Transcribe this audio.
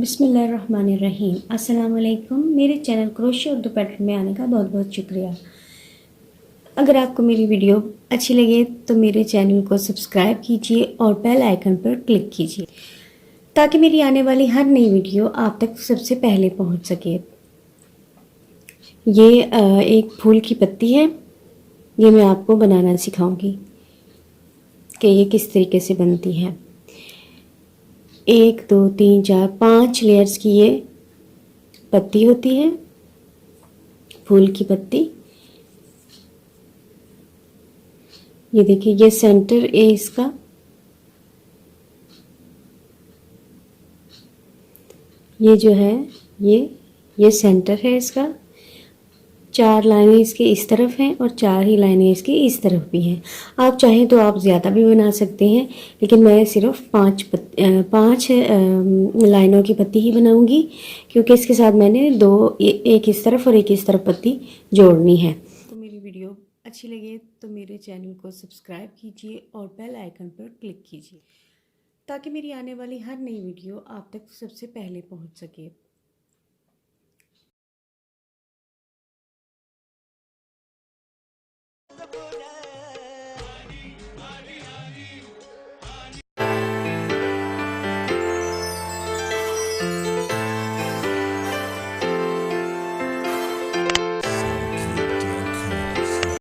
बिस्मिल्लाहिर्रहमानिर्रहीम। अस्सलाम वालेकुम। मेरे चैनल क्रोशे उर्दू पैटर्न में आने का बहुत बहुत शुक्रिया। अगर आपको मेरी वीडियो अच्छी लगे तो मेरे चैनल को सब्सक्राइब कीजिए और बेल आइकन पर क्लिक कीजिए ताकि मेरी आने वाली हर नई वीडियो आप तक सबसे पहले पहुंच सके। ये एक फूल की पत्ती है। ये मैं आपको बनाना सिखाऊंगी कि ये किस तरीके से बनती है। 1 2 3 4 5 लेयर्स की ये पत्ती होती है, फूल की पत्ती। ये देखिए, ये सेंटर है इसका। ये जो है ये सेंटर है इसका। 4 लाइनें इसके इस तरफ हैं और 4 ही लाइनें इसके इस तरफ भी हैं। आप चाहें तो आप ज़्यादा भी बना सकते हैं, लेकिन मैं सिर्फ 5 लाइनों की पत्ती ही बनाऊंगी, क्योंकि इसके साथ मैंने एक इस तरफ और एक इस तरफ पत्ती जोड़नी है। तो मेरी वीडियो अच्छी लगे तो मेरे चैनल को सब्सक्राइब कीजिए और बेल आइकन पर क्लिक कीजिए ताकि मेरी आने वाली हर नई वीडियो आप तक सबसे पहले पहुंच सके।